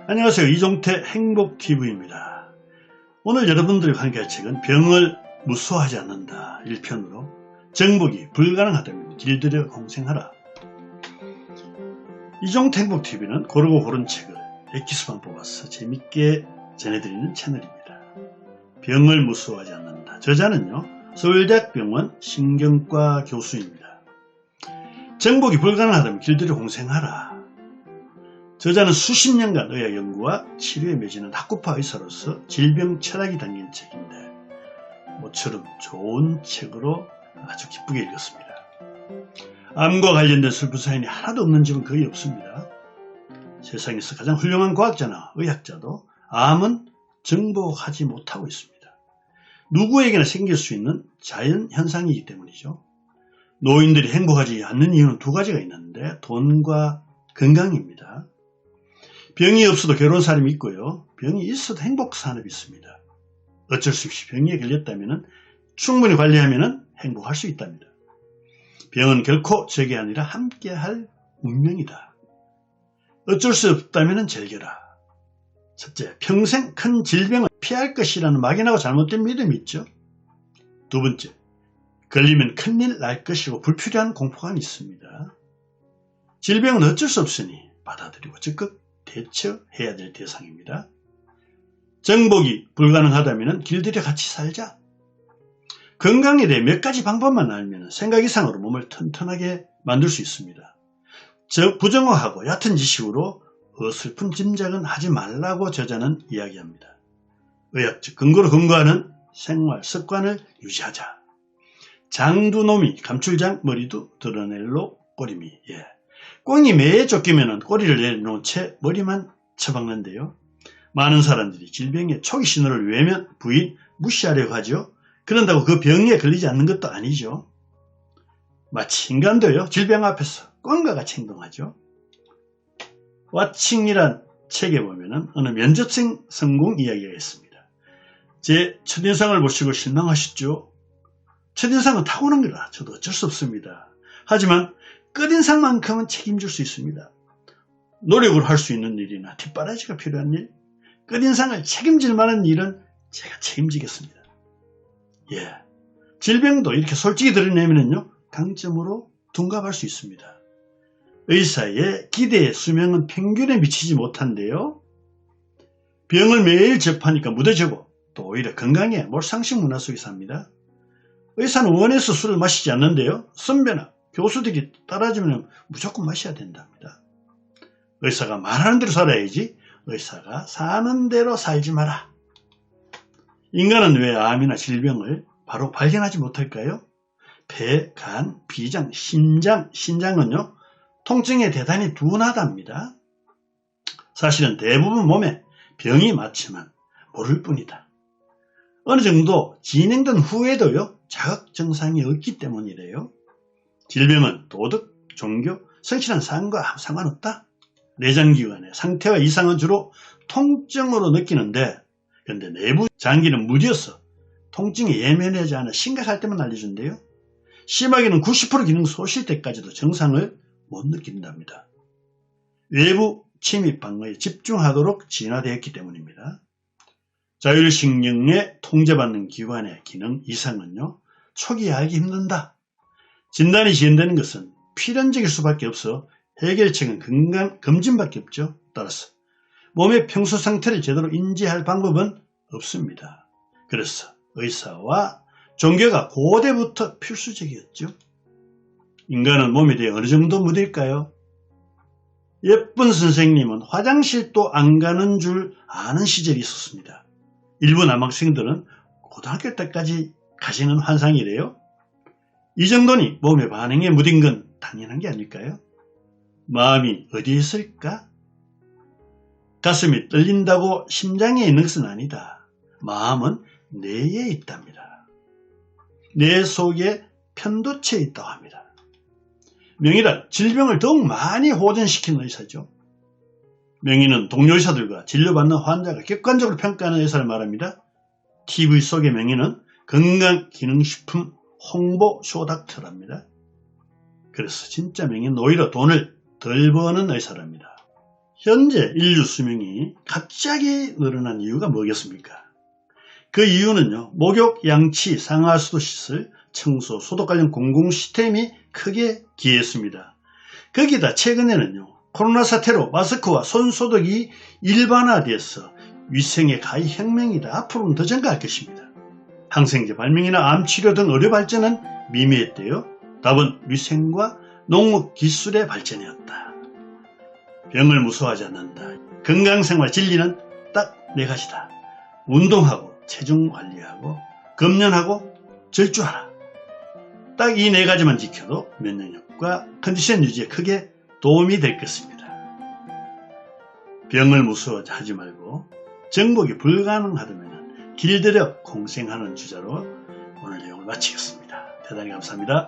안녕하세요. 이종태 행복TV입니다. 오늘 여러분들이 함께할 책은 병을 무서워하지 않는다 1편으로 정복이 불가능하다면 길들여 공생하라. 이종태 행복TV는 고르고 고른 책을 엑기스만 뽑아서 재밌게 전해드리는 채널입니다. 병을 무서워하지 않는다. 저자는요, 서울대학병원 신경과 교수입니다. 정복이 불가능하다면 길들여 공생하라. 저자는 수십 년간 의학 연구와 치료에 매진한 학구파 의사로서 질병 철학이 담긴 책인데 모처럼 좋은 책으로 아주 기쁘게 읽었습니다. 암과 관련된 슬픈 사연이 하나도 없는 집은 거의 없습니다. 세상에서 가장 훌륭한 과학자나 의학자도 암은 정복하지 못하고 있습니다. 누구에게나 생길 수 있는 자연현상이기 때문이죠. 노인들이 행복하지 않는 이유는 두 가지가 있는데 돈과 건강입니다. 병이 없어도 괴로운 사람이 있고요. 병이 있어도 행복 사람이 있습니다. 어쩔 수 없이 병에 걸렸다면 충분히 관리하면 행복할 수 있답니다. 병은 결코 적이 아니라 함께할 운명이다. 어쩔 수 없다면 즐겨라. 첫째, 평생 큰 질병을 피할 것이라는 막연하고 잘못된 믿음이 있죠. 두 번째, 걸리면 큰일 날 것이고 불필요한 공포감이 있습니다. 질병은 어쩔 수 없으니 받아들이고 적극 대처해야 될 대상입니다. 정복이 불가능하다면 길들여 같이 살자. 건강에 대해 몇 가지 방법만 알면 생각 이상으로 몸을 튼튼하게 만들 수 있습니다. 부정확하고 얕은 지식으로 어설픈 짐작은 하지 말라고 저자는 이야기합니다. 의학적 근거로 근거하는 생활 습관을 유지하자. 장두놈이 감출장 머리도 드러낼로 꼬리미. 꽁이 매에 쫓기면 꼬리를 내려놓은 채 머리만 처박는데요. 많은 사람들이 질병의 초기 신호를 외면 부인 무시하려고 하죠. 그런다고 그 병에 걸리지 않는 것도 아니죠. 마치 인간도요, 질병 앞에서 꽁과 같이 행동하죠. 와칭이란 책에 보면 어느 면접생 성공 이야기가 있습니다. 제 첫인상을 보시고 실망하셨죠? 첫인상은 타고난 거라 저도 어쩔 수 없습니다. 하지만 끝인상만큼은 책임질 수 있습니다. 노력을 할 수 있는 일이나 뒷바라지가 필요한 일, 끝인상을 책임질 만한 일은 제가 책임지겠습니다. 질병도 이렇게 솔직히 드러내면요, 강점으로 둔갑할 수 있습니다. 의사의 기대의 수명은 평균에 미치지 못한데요. 병을 매일 접하니까 무뎌지고 또 오히려 건강에 몰상식 문화 속에 삽니다. 의사는 원해서 술을 마시지 않는데요. 선배나 교수들이 따라주면 무조건 마셔야 된답니다. 의사가 말하는 대로 살아야지 의사가 사는 대로 살지 마라. 인간은 왜 암이나 질병을 바로 발견하지 못할까요? 폐, 간, 비장, 신장은요, 통증에 대단히 둔하답니다. 사실은 대부분 몸에 병이 많지만 모를 뿐이다. 어느 정도 진행된 후에도요, 자각 증상이 없기 때문이래요. 질병은 도덕, 종교, 성실한 삶과 상관없다. 내장기관의 상태와 이상은 주로 통증으로 느끼는데, 그런데 내부 장기는 무뎌서 통증에 예민하지 않아 심각할 때만 알려준대요. 심하게는 90% 기능 소실 때까지도 증상을 못 느낀답니다. 외부 침입 방어에 집중하도록 진화되었기 때문입니다. 자율신경에 통제받는 기관의 기능 이상은요, 초기에 알기 힘든다. 진단이 지연되는 것은 필연적일 수밖에 없어 해결책은 건강 검진밖에 없죠. 따라서 몸의 평소 상태를 제대로 인지할 방법은 없습니다. 그래서 의사와 종교가 고대부터 필수적이었죠. 인간은 몸에 대해 어느 정도 무딜까요? 예쁜 선생님은 화장실도 안 가는 줄 아는 시절이 있었습니다. 일부 남학생들은 고등학교 때까지 가시는 환상이래요. 이 정도니 몸의 반응에 무딘 건 당연한 게 아닐까요? 마음이 어디에 있을까? 가슴이 떨린다고 심장에 있는 것은 아니다. 마음은 뇌에 있답니다. 뇌 속에 편도체에 있다고 합니다. 명의란 질병을 더욱 많이 호전시키는 의사죠. 명의는 동료 의사들과 진료받는 환자가 객관적으로 평가하는 의사를 말합니다. TV 속의 명의는 건강기능식품 홍보 쇼닥터랍니다. 그래서 진짜 명의는 오히려 돈을 덜 버는 의사랍니다. 현재 인류 수명이 갑자기 늘어난 이유가 뭐겠습니까? 그 이유는요, 목욕, 양치, 상하수도 시설, 청소, 소독 관련 공공 시스템이 크게 기여했습니다. 거기다 최근에는요, 코로나 사태로 마스크와 손소독이 일반화돼서 위생의 가히 혁명이다. 앞으로는 더 증가할 것입니다. 항생제 발명이나 암치료 등 의료 발전은 미미했대요. 답은 위생과 농업 기술의 발전이었다. 병을 무서워하지 않는다. 건강생활 진리는 딱 4가지다. 운동하고 체중 관리하고 금연하고 절주하라. 딱 이 4가지만 지켜도 면역력과 컨디션 유지에 크게 도움이 될 것입니다. 병을 무서워하지 말고 정복이 불가능하다면 길들여 공생하는 주자로 오늘 내용을 마치겠습니다. 대단히 감사합니다.